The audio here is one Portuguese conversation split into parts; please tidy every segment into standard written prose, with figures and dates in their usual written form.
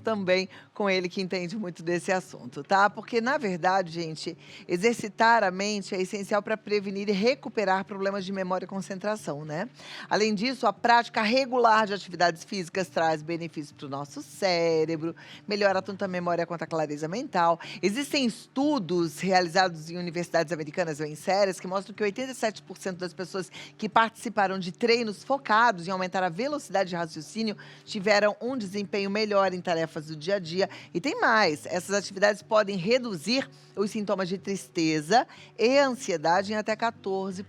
também com ele que entende muito desse assunto, tá? Porque, na verdade, gente, exercitar a mente é essencial para prevenir e recuperar problemas de memória e concentração, né? Além disso, a prática regular de atividades físicas traz benefícios para o nosso cérebro, melhora tanto a memória quanto a clareza mental. Existem estudos realizados em universidades americanas ou em séries que mostram que 87% das pessoas que participaram de treinos focados em aumentar a velocidade de raciocínio tiveram um desempenho melhor em tarefas do dia a dia. E tem mais, essas atividades podem reduzir os sintomas de tristeza e ansiedade em até 14%.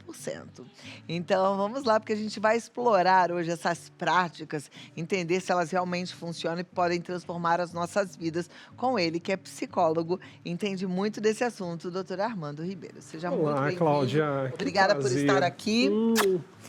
Então, vamos lá, porque a gente vai explorar hoje essas práticas, entender se elas realmente funcionam e podem transformar as nossas vidas com ele, que é psicólogo, entende muito desse assunto, o doutor Armando Ribeiro. Seja muito Olá, bem-vindo. Cláudia. Que Obrigada por prazer. estar aqui.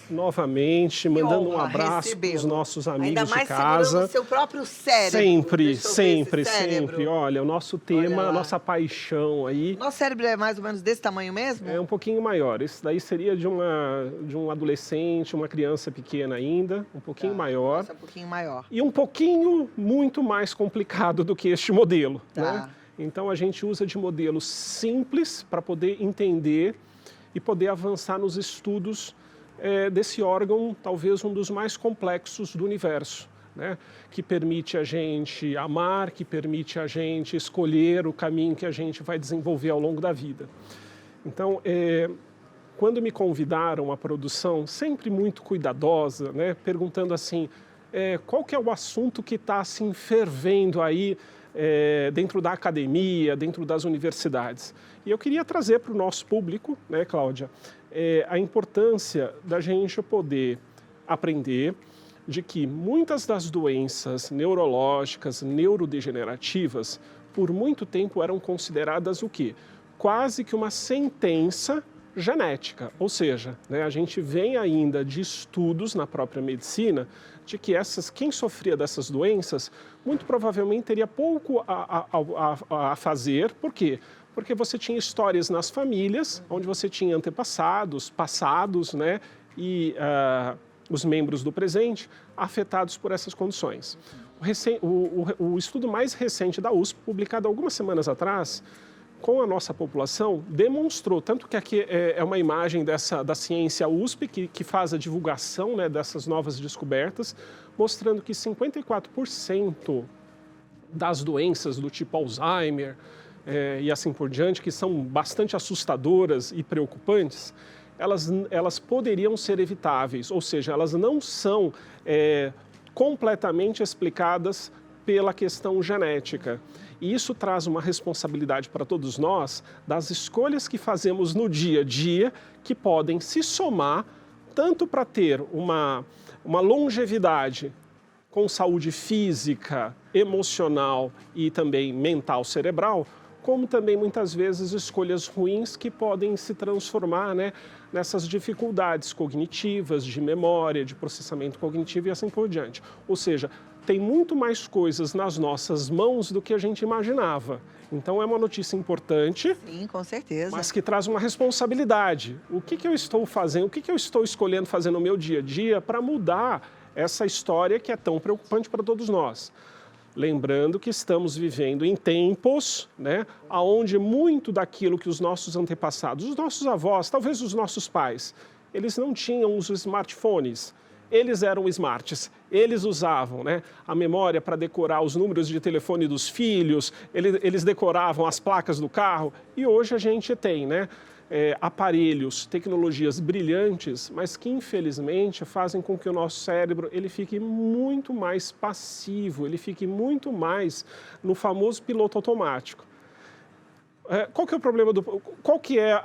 Novamente, Que mandando um honra abraço para os recebê-lo. nossos Ainda amigos de mais casa. segurando o seu próprio cérebro. Sempre, Deixa eu ver sempre, esse cérebro. sempre. Olha, o nosso Olha tema, lá. a nossa paixão aí Nosso cérebro é mais ou menos desse tamanho mesmo? é um pouquinho maior. Esse daí seria de um adolescente, uma criança pequena ainda, um pouquinho maior. Nossa, um pouquinho maior. E um pouquinho muito mais complicado do que este modelo, Tá. né? Então a gente usa de modelos simples para poder entender e poder avançar nos estudos desse órgão, talvez um dos mais complexos do universo, né? Que permite a gente amar, que permite a gente escolher o caminho que a gente vai desenvolver ao longo da vida. Então, quando me convidaram à produção, sempre muito cuidadosa, né? Perguntando assim, qual que é o assunto que está assim fervendo aí dentro da academia, dentro das universidades. E eu queria trazer para o nosso público, né, Cláudia, a importância da gente poder aprender de que muitas das doenças neurológicas, neurodegenerativas, por muito tempo eram consideradas o quê? Quase que uma sentença genética, ou seja, né, a gente vem ainda de estudos na própria medicina de que quem sofria dessas doenças muito provavelmente teria pouco a fazer. Por quê? Porque você tinha histórias nas famílias, onde você tinha antepassados, passados, né, e os membros do presente afetados por essas condições. O estudo mais recente da USP, publicado algumas semanas atrás, com a nossa população, demonstrou, tanto que aqui é uma imagem da ciência USP, que faz a divulgação, né, dessas novas descobertas, mostrando que 54% das doenças do tipo Alzheimer e assim por diante, que são bastante assustadoras e preocupantes, elas poderiam ser evitáveis, ou seja, elas não são completamente explicadas pela questão genética. E isso traz uma responsabilidade para todos nós das escolhas que fazemos no dia a dia, que podem se somar tanto para ter uma longevidade com saúde física, emocional e também mental cerebral, como também muitas vezes escolhas ruins que podem se transformar, né, nessas dificuldades cognitivas, de memória, de processamento cognitivo e assim por diante. Ou seja, tem muito mais coisas nas nossas mãos do que a gente imaginava. Então é uma notícia importante. Sim, com certeza. Mas que traz uma responsabilidade. O que eu estou fazendo, o que eu estou escolhendo fazer no meu dia a dia para mudar essa história que é tão preocupante para todos nós. Lembrando que estamos vivendo em tempos, né, onde muito daquilo que os nossos antepassados, os nossos avós, talvez os nossos pais, eles não tinham os smartphones. Eles eram smarts, eles usavam, né, a memória para decorar os números de telefone dos filhos, eles decoravam as placas do carro, e hoje a gente tem, né, aparelhos, tecnologias brilhantes, mas que infelizmente fazem com que o nosso cérebro ele fique muito mais passivo, ele fique muito mais no famoso piloto automático. Qual que é o problema qual que é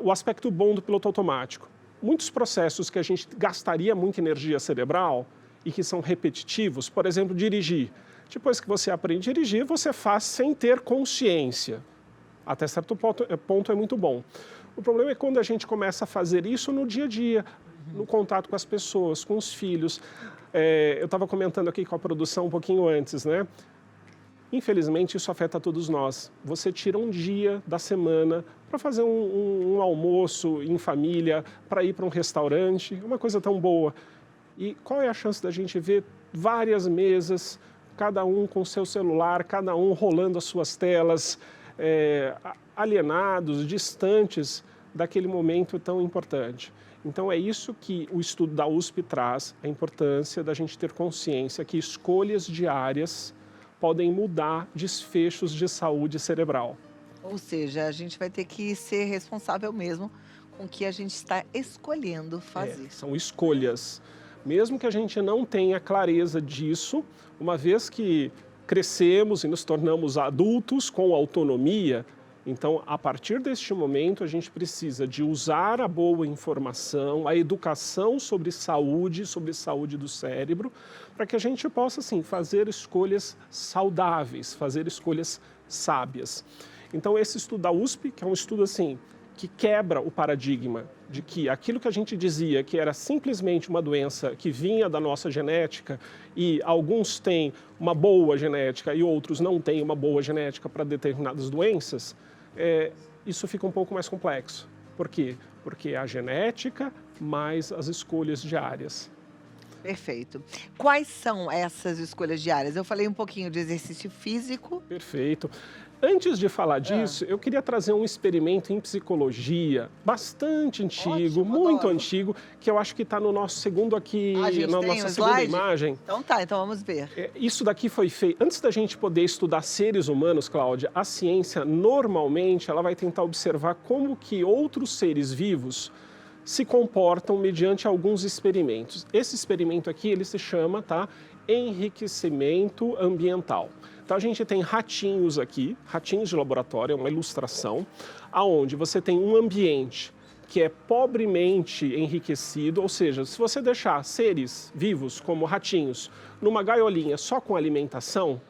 o aspecto bom do piloto automático? Muitos processos que a gente gastaria muita energia cerebral e que são repetitivos, por exemplo, dirigir. Depois que você aprende a dirigir, você faz sem ter consciência. Até certo ponto é muito bom. O problema é quando a gente começa a fazer isso no dia a dia, no contato com as pessoas, com os filhos. Eu estava comentando aqui com a produção um pouquinho antes, né? Infelizmente, isso afeta todos nós. Você tira um dia da semana para fazer um almoço em família, para ir para um restaurante, uma coisa tão boa. E qual é a chance da gente ver várias mesas cada um com seu celular, cada um rolando as suas telas, alienados, distantes daquele momento tão importante. Então é isso que o estudo da USP traz, a importância da gente ter consciência que escolhas diárias podem mudar desfechos de saúde cerebral. Ou seja, a gente vai ter que ser responsável mesmo com o que a gente está escolhendo fazer. São escolhas. Mesmo que a gente não tenha clareza disso, uma vez que crescemos e nos tornamos adultos com autonomia, então, a partir deste momento, a gente precisa de usar a boa informação, a educação sobre saúde do cérebro, para que a gente possa, sim, fazer escolhas saudáveis, fazer escolhas sábias. Então, esse estudo da USP, que é um estudo, assim, que quebra o paradigma de que aquilo que a gente dizia que era simplesmente uma doença que vinha da nossa genética e alguns têm uma boa genética e outros não têm uma boa genética para determinadas doenças, isso fica um pouco mais complexo. Por quê? Porque é a genética mais as escolhas diárias. Perfeito. Quais são essas escolhas diárias? Eu falei um pouquinho de exercício físico. Perfeito. Antes de falar disso, eu queria trazer um experimento em psicologia bastante antigo, Ótimo, muito adoro. antigo, que eu acho que está no nosso segundo aqui, A gente na tem nossa um segunda slide? imagem. Então tá, então vamos ver. Isso daqui foi feito, antes da gente poder estudar seres humanos, Cláudia, a ciência normalmente ela vai tentar observar como que outros seres vivos se comportam mediante alguns experimentos. Esse experimento aqui, ele se chama, enriquecimento ambiental. Então a gente tem ratinhos aqui, ratinhos de laboratório, é uma ilustração, aonde você tem um ambiente que é pobremente enriquecido, ou seja, se você deixar seres vivos como ratinhos numa gaiolinha só com alimentação,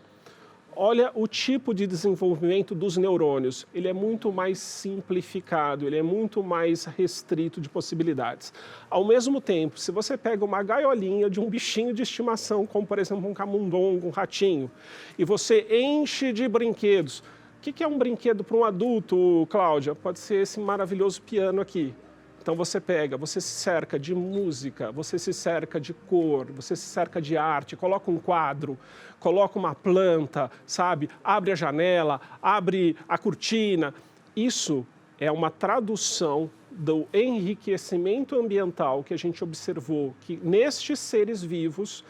olha o tipo de desenvolvimento dos neurônios. Ele é muito mais simplificado, ele é muito mais restrito de possibilidades. Ao mesmo tempo, se você pega uma gaiolinha de um bichinho de estimação, como por exemplo um camundongo, um ratinho, e você enche de brinquedos. O que é um brinquedo para um adulto, Cláudia? Pode ser esse maravilhoso piano aqui. Então você pega, você se cerca de música, você se cerca de cor, você se cerca de arte, coloca um quadro, coloca uma planta, sabe? Abre a janela, abre a cortina. Isso é uma tradução do enriquecimento ambiental que a gente observou que nestes seres vivos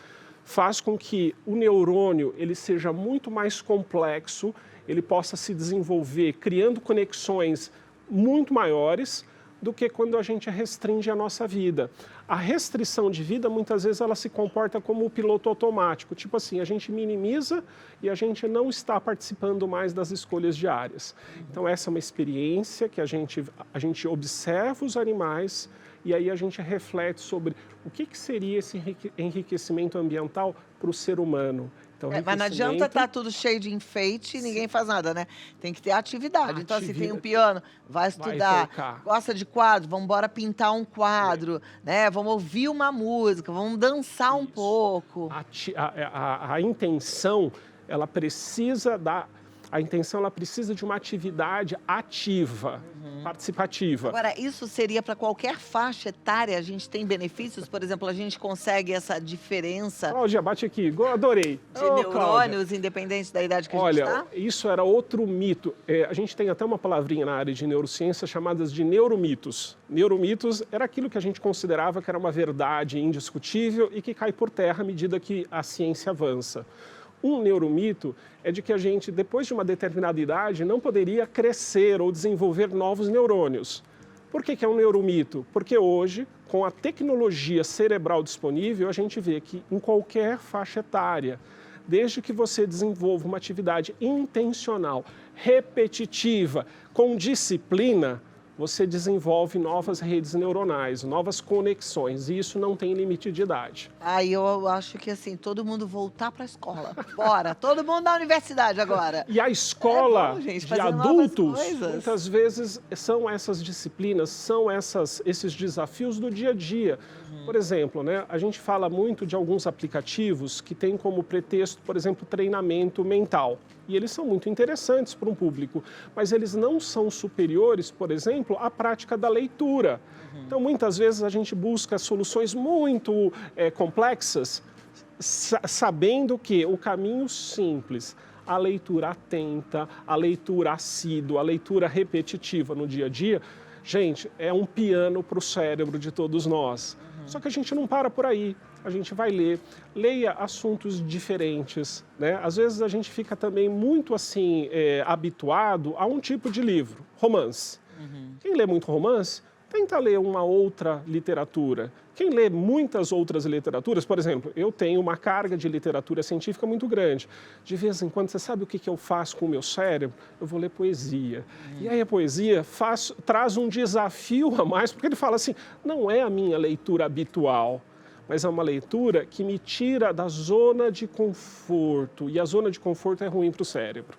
faz com que o neurônio ele seja muito mais complexo, ele possa se desenvolver criando conexões muito maiores do que quando a gente restringe a nossa vida. A restrição de vida, muitas vezes, ela se comporta como o piloto automático. Tipo assim, a gente minimiza e a gente não está participando mais das escolhas diárias. Então, essa é uma experiência que a gente observa os animais e aí a gente reflete sobre o que seria esse enriquecimento ambiental para o ser humano. Então, Mas não adianta estar tudo cheio de enfeite e ninguém faz nada, né? Tem que ter atividade. Então, se tem um piano, vai estudar. Gosta de quadro, vamos embora pintar um quadro, né? Vamos ouvir uma música, vamos dançar um pouco. A intenção, ela precisa de uma atividade ativa, participativa. Agora, isso seria para qualquer faixa etária? A gente tem benefícios? Por exemplo, a gente consegue essa diferença Cláudia, bate aqui. Adorei. de neurônios, independente da idade que a gente está? Olha, isso era outro mito. A gente tem até uma palavrinha na área de neurociência chamadas de neuromitos. Neuromitos era aquilo que a gente considerava que era uma verdade indiscutível e que cai por terra à medida que a ciência avança. Um neuromito é de que a gente, depois de uma determinada idade, não poderia crescer ou desenvolver novos neurônios. Por que é um neuromito? Porque hoje, com a tecnologia cerebral disponível, a gente vê que em qualquer faixa etária, desde que você desenvolva uma atividade intencional, repetitiva, com disciplina, você desenvolve novas redes neuronais, novas conexões, e isso não tem limite de idade. Eu acho que assim, todo mundo voltar para a escola. Bora, todo mundo na universidade agora. E a escola gente, de adultos, muitas vezes, são essas disciplinas, são esses desafios do dia a dia. Por exemplo, né, a gente fala muito de alguns aplicativos que têm como pretexto, por exemplo, treinamento mental. E eles são muito interessantes para um público, mas eles não são superiores, por exemplo, à prática da leitura. Então, muitas vezes, a gente busca soluções muito complexas sabendo que o caminho simples, a leitura atenta, a leitura assídua, a leitura repetitiva no dia a dia, gente, é um piano para o cérebro de todos nós. Só que a gente não para por aí. A gente vai ler, leia assuntos diferentes, né? Às vezes a gente fica também muito assim, habituado a um tipo de livro, romance. Quem lê muito romance, tenta ler uma outra literatura. Quem lê muitas outras literaturas, por exemplo, eu tenho uma carga de literatura científica muito grande. De vez em quando, você sabe o que eu faço com o meu cérebro? Eu vou ler poesia. E aí a poesia traz um desafio a mais, porque ele fala assim, não é a minha leitura habitual, mas é uma leitura que me tira da zona de conforto. E a zona de conforto é ruim para o cérebro.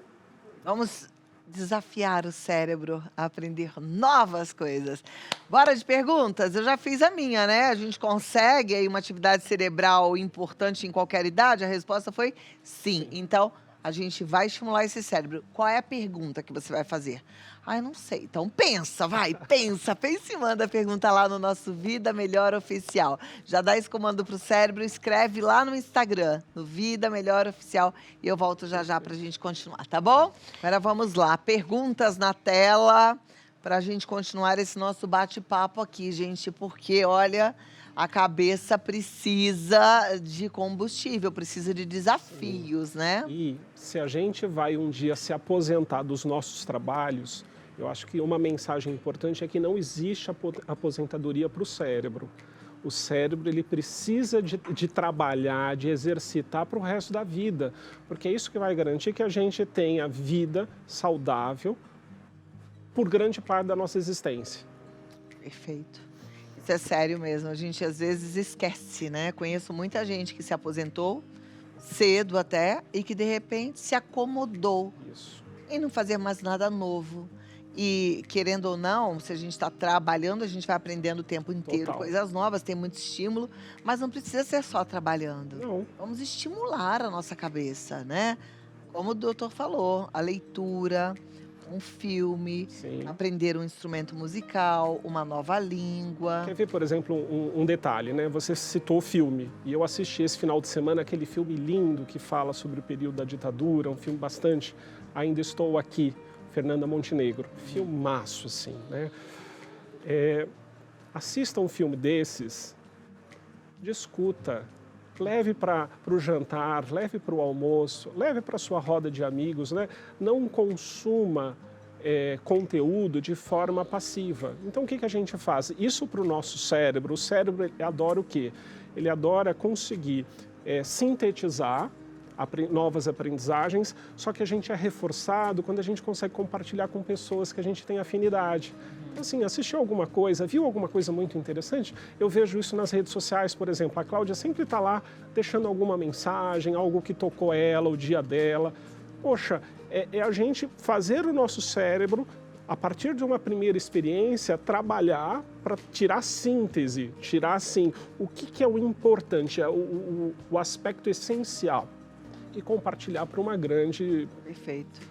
Vamos desafiar o cérebro a aprender novas coisas. Bora de perguntas? Eu já fiz a minha, né? A gente consegue aí uma atividade cerebral importante em qualquer idade? A resposta foi sim. Então, a gente vai estimular esse cérebro. Qual é a pergunta que você vai fazer? Ah, eu não sei. Então pensa, vai, pensa e manda a pergunta lá no nosso Vida Melhor Oficial. Já dá esse comando pro cérebro, escreve lá no Instagram, no Vida Melhor Oficial, e eu volto já já pra gente continuar, tá bom? Agora vamos lá, perguntas na tela pra gente continuar esse nosso bate-papo aqui, gente, porque olha, a cabeça precisa de combustível, precisa de desafios, né? E se a gente vai um dia se aposentar dos nossos trabalhos, eu acho que uma mensagem importante é que não existe aposentadoria para o cérebro. O cérebro ele precisa de trabalhar, de exercitar para o resto da vida, porque é isso que vai garantir que a gente tenha vida saudável por grande parte da nossa existência. Perfeito. Isso é sério mesmo, a gente às vezes esquece, né? Conheço muita gente que se aposentou cedo até e que de repente se acomodou em não fazer mais nada novo. E querendo ou não, se a gente está trabalhando, a gente vai aprendendo o tempo inteiro coisas novas, tem muito estímulo, mas não precisa ser só trabalhando. Não. Vamos estimular a nossa cabeça, né? Como o doutor falou, a leitura, um filme, aprender um instrumento musical, uma nova língua. Quer ver, por exemplo, um detalhe, né? Você citou o filme, e eu assisti esse final de semana aquele filme lindo que fala sobre o período da ditadura, um filme bastante... Ainda Estou Aqui, Fernanda Montenegro. Filmaço, assim, né? Assista um filme desses, discuta, leve para o jantar, leve para o almoço, leve para a sua roda de amigos, né? Não consuma conteúdo de forma passiva. Então, o que a gente faz? Isso para o nosso cérebro. O cérebro ele adora o quê? Ele adora conseguir sintetizar novas aprendizagens, só que a gente é reforçado quando a gente consegue compartilhar com pessoas que a gente tem afinidade. Então, assim, assistiu alguma coisa, viu alguma coisa muito interessante? Eu vejo isso nas redes sociais, por exemplo. A Cláudia sempre está lá deixando alguma mensagem, algo que tocou ela, o dia dela. Poxa, é a gente fazer o nosso cérebro, a partir de uma primeira experiência, trabalhar para tirar síntese, tirar, assim, o que é o importante, o aspecto essencial. E compartilhar para uma grande... Perfeito.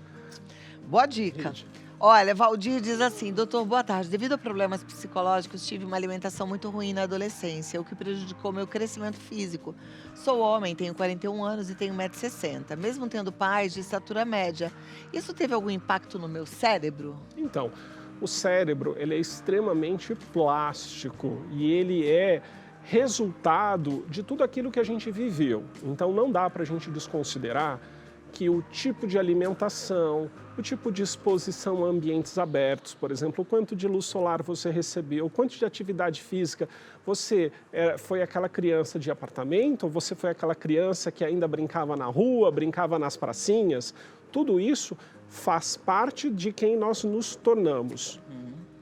Boa dica. Olha, Valdir diz assim, doutor, boa tarde. Devido a problemas psicológicos, tive uma alimentação muito ruim na adolescência, o que prejudicou meu crescimento físico. Sou homem, tenho 41 anos e tenho 1,60 m, mesmo tendo pais de estatura média. Isso teve algum impacto no meu cérebro? Então, o cérebro ele é extremamente plástico e ele é resultado de tudo aquilo que a gente viveu. Então não dá para a gente desconsiderar que o tipo de alimentação, o tipo de exposição a ambientes abertos, por exemplo, o quanto de luz solar você recebeu, o quanto de atividade física, você foi aquela criança de apartamento, ou você foi aquela criança que ainda brincava na rua, brincava nas pracinhas, tudo isso faz parte de quem nós nos tornamos.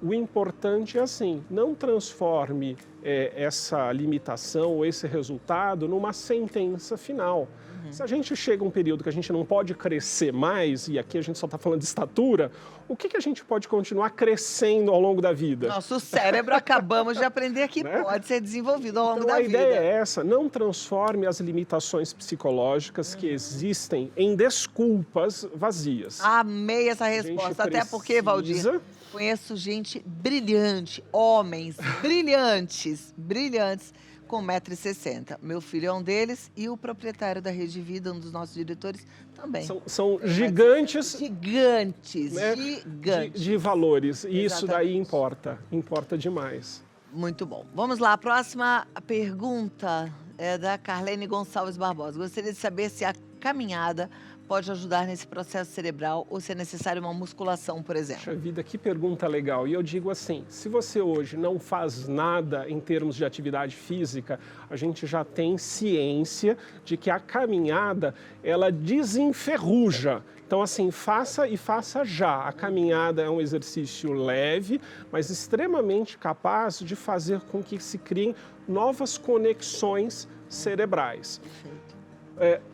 O importante é assim, não transforme essa limitação ou esse resultado numa sentença final. Se a gente chega a um período que a gente não pode crescer mais, e aqui a gente só está falando de estatura, o que a gente pode continuar crescendo ao longo da vida? Nosso cérebro, acabamos de aprender que né? Pode ser desenvolvido ao longo da vida. A ideia é essa, não transforme as limitações psicológicas que existem em desculpas vazias. Amei essa resposta, até porque, Valdir, conheço gente brilhante, homens brilhantes, com 1,60 m. Meu filho é um deles e o proprietário da Rede Vida, um dos nossos diretores, também. São gigantes, Gigantes, né, gigantes. de valores. E isso daí Exatamente. importa demais. Muito bom. Vamos lá, a próxima pergunta é da Carlene Gonçalves Barbosa. Gostaria de saber se a caminhada pode ajudar nesse processo cerebral ou se é necessário uma musculação, por exemplo. Puxa vida, que pergunta legal. E eu digo assim, se você hoje não faz nada em termos de atividade física, a gente já tem ciência de que a caminhada, ela desenferruja. Então, assim, faça e faça já. A caminhada é um exercício leve, mas extremamente capaz de fazer com que se criem novas conexões cerebrais. Perfeito.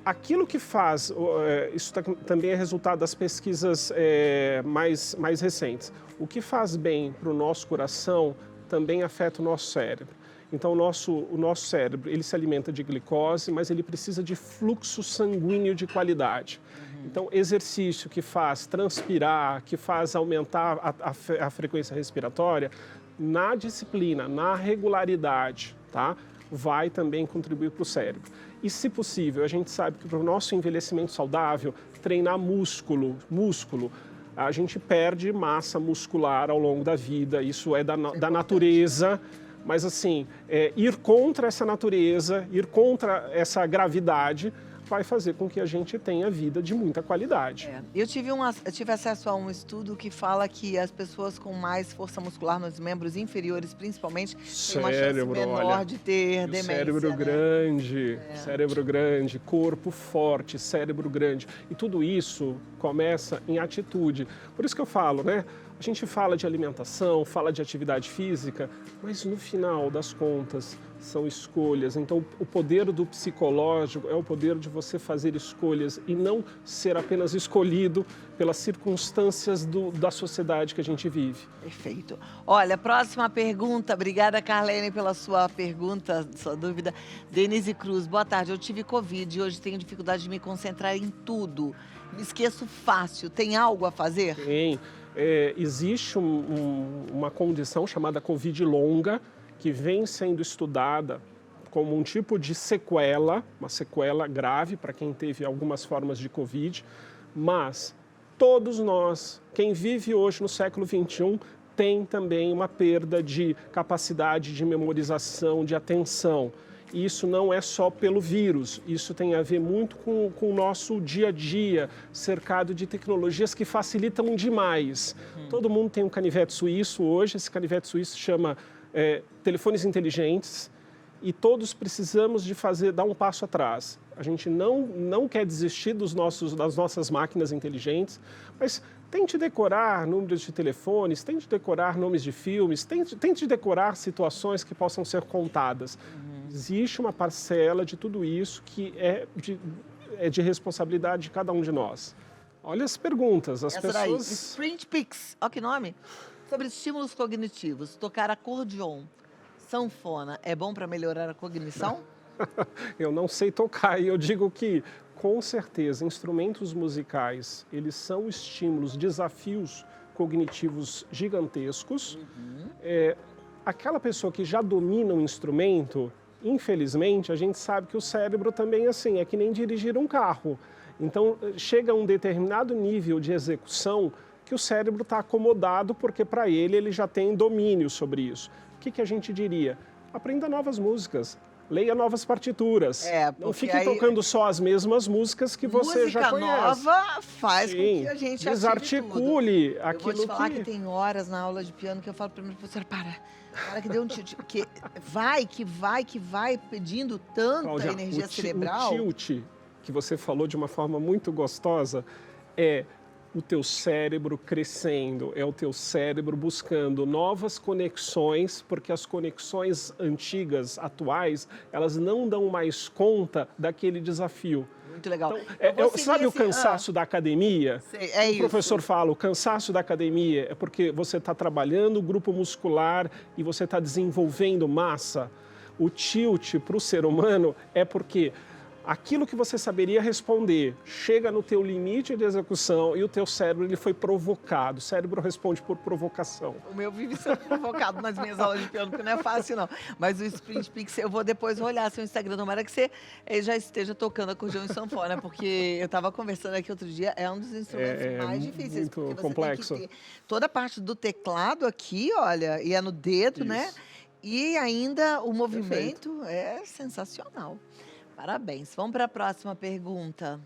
Aquilo que faz, isso também é resultado das pesquisas mais recentes, o que faz bem para o nosso coração também afeta o nosso cérebro. Então, o nosso cérebro, ele se alimenta de glicose, mas ele precisa de fluxo sanguíneo de qualidade. Então, exercício que faz transpirar, que faz aumentar a frequência respiratória, na disciplina, na regularidade, tá? Vai também contribuir para o cérebro. E, se possível, a gente sabe que para o nosso envelhecimento saudável, treinar músculo, a gente perde massa muscular ao longo da vida, isso é da natureza, mas assim, ir contra essa natureza, ir contra essa gravidade, vai fazer com que a gente tenha vida de muita qualidade. Eu tive acesso a um estudo que fala que as pessoas com mais força muscular nos membros inferiores, principalmente, têm uma chance menor de ter demência. Cérebro grande, cérebro grande, corpo forte, cérebro grande. E tudo isso começa em atitude. Por isso que eu falo, né? A gente fala de alimentação, fala de atividade física, mas no final das contas são escolhas. Então, o poder do psicológico é o poder de você fazer escolhas e não ser apenas escolhido pelas circunstâncias da sociedade que a gente vive. Perfeito. Olha, próxima pergunta. Obrigada, Carlene, pela sua pergunta, sua dúvida. Denise Cruz, boa tarde. Eu tive Covid e hoje tenho dificuldade de me concentrar em tudo. Me esqueço fácil. Tem algo a fazer? Tem. Existe uma condição chamada Covid longa, que vem sendo estudada como um tipo de sequela, uma sequela grave para quem teve algumas formas de Covid, mas todos nós, quem vive hoje no século XXI, tem também uma perda de capacidade de memorização, de atenção. E isso não é só pelo vírus, isso tem a ver muito com o nosso dia a dia, cercado de tecnologias que facilitam demais. Todo mundo tem um canivete suíço hoje, esse canivete suíço chama telefones inteligentes, e todos precisamos de dar um passo atrás. A gente não quer desistir das nossas máquinas inteligentes, mas tente decorar números de telefones, tente decorar nomes de filmes, tente decorar situações que possam ser contadas. Existe uma parcela de tudo isso que é de responsabilidade de cada um de nós. Olha as perguntas, as Essa pessoas... daí, Sprint Pix, olha que nome. Sobre estímulos cognitivos, tocar acordeon, sanfona, é bom para melhorar a cognição? Eu não sei tocar e eu digo que, com certeza, instrumentos musicais, eles são estímulos, desafios cognitivos gigantescos. Aquela pessoa que já domina um instrumento, infelizmente, a gente sabe que o cérebro também é que nem dirigir um carro. Então, chega a um determinado nível de execução que o cérebro está acomodado porque, para ele já tem domínio sobre isso. O que a gente diria? Aprenda novas músicas, leia novas partituras. Não fique tocando só as mesmas músicas que você já conhece. Música nova faz com que a gente desarticule aquilo. Eu vou te falar que tem horas na aula de piano que eu falo para minha professora, para que dê um tilt, que vai pedindo tanta Cláudia, energia cerebral. O tilt que você falou de uma forma muito gostosa é o teu cérebro crescendo, é o teu cérebro buscando novas conexões, porque as conexões antigas, atuais, elas não dão mais conta daquele desafio. Muito legal. Então, sabe o cansaço da academia? Sei, o professor fala, o cansaço da academia é porque você está trabalhando o grupo muscular e você está desenvolvendo massa. O tilt para o ser humano é porque aquilo que você saberia responder chega no teu limite de execução e o teu cérebro ele foi provocado. O cérebro responde por provocação. O meu vive sendo provocado nas minhas aulas de piano, porque não é fácil, não. Mas o Sprint Pix, eu vou depois olhar seu Instagram. Tomara que você já esteja tocando acordeão e sanfona, porque eu estava conversando aqui outro dia, é um dos instrumentos mais difíceis. Muito porque você complexo. tem que ter toda a parte do teclado aqui, olha, e é no dedo, né? Isso. E ainda o movimento é sensacional. Parabéns. Vamos para a próxima pergunta.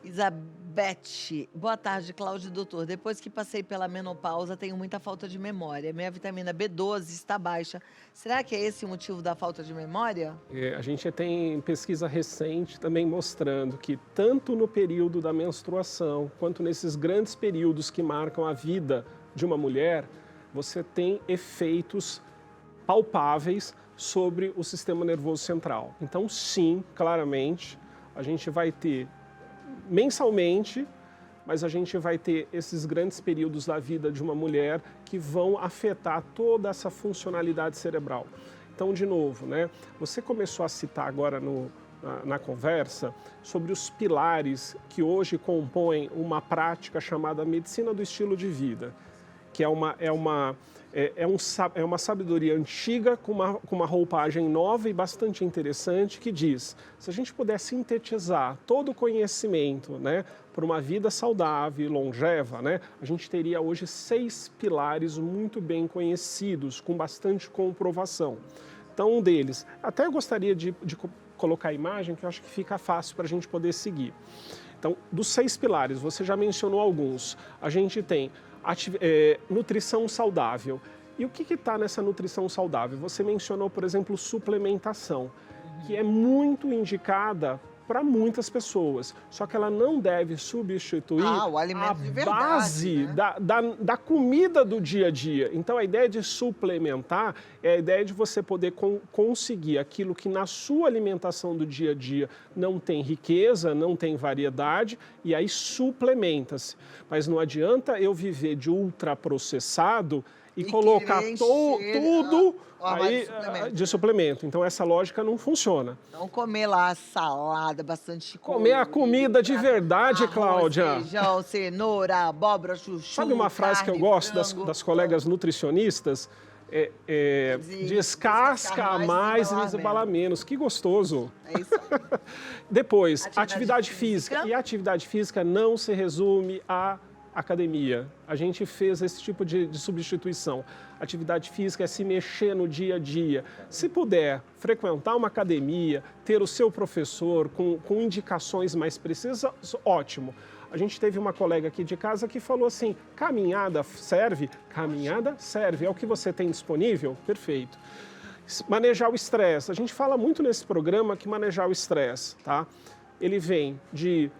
Isabete. Boa tarde, Cláudio e doutor. Depois que passei pela menopausa, tenho muita falta de memória. Minha vitamina B12 está baixa. Será que é esse o motivo da falta de memória? A gente tem pesquisa recente também mostrando que tanto no período da menstruação, quanto nesses grandes períodos que marcam a vida de uma mulher, você tem efeitos palpáveis sobre o sistema nervoso central. Então, sim, claramente, a gente vai ter mensalmente, mas a gente vai ter esses grandes períodos da vida de uma mulher que vão afetar toda essa funcionalidade cerebral. Então, de novo, né, você começou a citar agora na conversa sobre os pilares que hoje compõem uma prática chamada medicina do estilo de vida, que é uma sabedoria antiga com uma roupagem nova e bastante interessante que diz, se a gente puder sintetizar todo o conhecimento, né, por uma vida saudável e longeva, né, a gente teria hoje 6 pilares muito bem conhecidos, com bastante comprovação. Então, um deles, até eu gostaria de colocar a imagem, que eu acho que fica fácil para a gente poder seguir. Então, dos 6 pilares, você já mencionou alguns. A gente tem nutrição saudável. E o que está nessa nutrição saudável? Você mencionou, por exemplo, suplementação, que é muito indicada para muitas pessoas, só que ela não deve substituir o alimento de verdade, base, né? da comida do dia a dia. Então, a ideia de suplementar é a ideia de você poder conseguir aquilo que na sua alimentação do dia a dia não tem riqueza, não tem variedade, e aí suplementa-se. Mas não adianta eu viver de ultraprocessado e colocar tudo aí de suplemento. Então, essa lógica não funciona. Não comer lá salada, bastante comer a comida de verdade, Cláudia. Feijão, cenoura, abóbora, chuchu. Sabe uma frase que eu gosto das colegas nutricionistas? Descasca mais e desembala menos. Que gostoso. É isso aí. Depois, atividade física. E a atividade física não se resume a academia. A gente fez esse tipo de substituição. Atividade física é se mexer no dia a dia. Se puder frequentar uma academia, ter o seu professor com indicações mais precisas, ótimo. A gente teve uma colega aqui de casa que falou assim, caminhada serve? Caminhada serve. É o que você tem disponível? Perfeito. Manejar o estresse. A gente fala muito nesse programa que manejar o estresse, tá? Ele vem de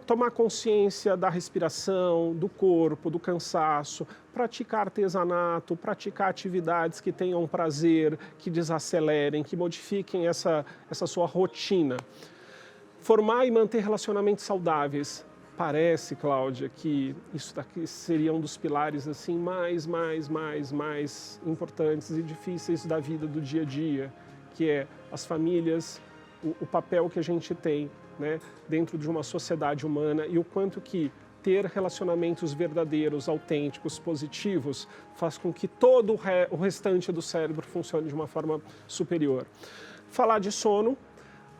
tomar consciência da respiração, do corpo, do cansaço, praticar artesanato, praticar atividades que tenham prazer, que desacelerem, que modifiquem essa sua rotina. Formar e manter relacionamentos saudáveis. Parece, Cláudia, que isso daqui seria um dos pilares assim mais importantes e difíceis da vida do dia a dia, que é as famílias, o papel que a gente tem, né, dentro de uma sociedade humana e o quanto que ter relacionamentos verdadeiros, autênticos, positivos, faz com que todo o restante do cérebro funcione de uma forma superior. Falar de sono,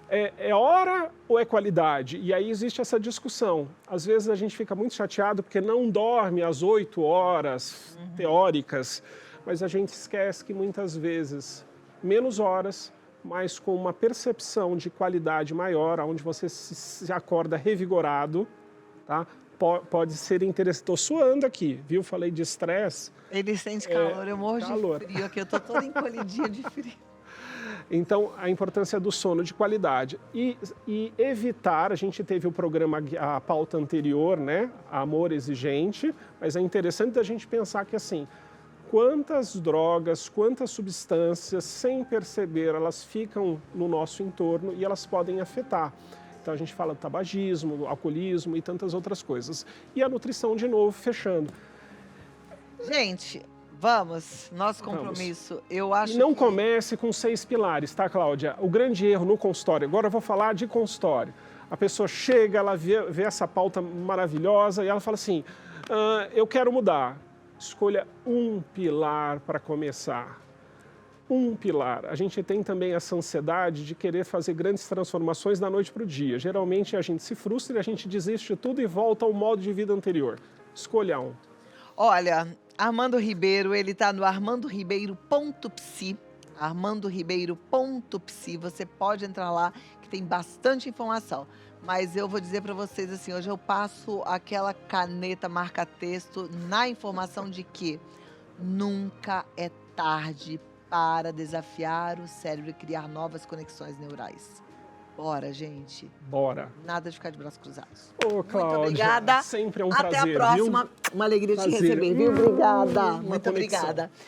é hora ou é qualidade? E aí existe essa discussão. Às vezes a gente fica muito chateado porque não dorme as 8 horas teóricas, mas a gente esquece que muitas vezes menos horas, mas com uma percepção de qualidade maior, onde você se acorda revigorado, tá? Pode ser interessante. Estou suando aqui, viu? Falei de estresse. Ele sente calor, eu morro de frio aqui, eu estou toda encolhidinha de frio. Então, a importância do sono de qualidade. E evitar, a gente teve o programa, a pauta anterior, né? Amor exigente, mas é interessante a gente pensar que, assim, quantas drogas, quantas substâncias, sem perceber, elas ficam no nosso entorno e elas podem afetar. Então, a gente fala do tabagismo, do alcoolismo e tantas outras coisas. E a nutrição, de novo, fechando. Gente, Vamos, nosso Vamos. compromisso. Eu acho E não que... comece com 6 pilares, tá, Cláudia? O grande erro no consultório, agora eu vou falar de consultório. A pessoa chega, ela vê essa pauta maravilhosa e ela fala assim, eu quero mudar. Escolha um pilar para começar. Um pilar. A gente tem também essa ansiedade de querer fazer grandes transformações da noite para o dia. Geralmente a gente se frustra, a gente desiste de tudo e volta ao modo de vida anterior. Escolha um. Olha, Armando Ribeiro, ele tá no armandoribeiro.psi, armandoribeiro.psi, você pode entrar lá que tem bastante informação. Mas eu vou dizer para vocês assim, hoje eu passo aquela caneta marca-texto na informação de que nunca é tarde para desafiar o cérebro e criar novas conexões neurais. Bora, gente. Bora. Nada de ficar de braços cruzados. Ô, Cláudia, Muito obrigada. sempre é um Até prazer, a próxima. viu? Uma alegria te Prazer. receber, viu? Obrigada. Uma Muito conexão. obrigada.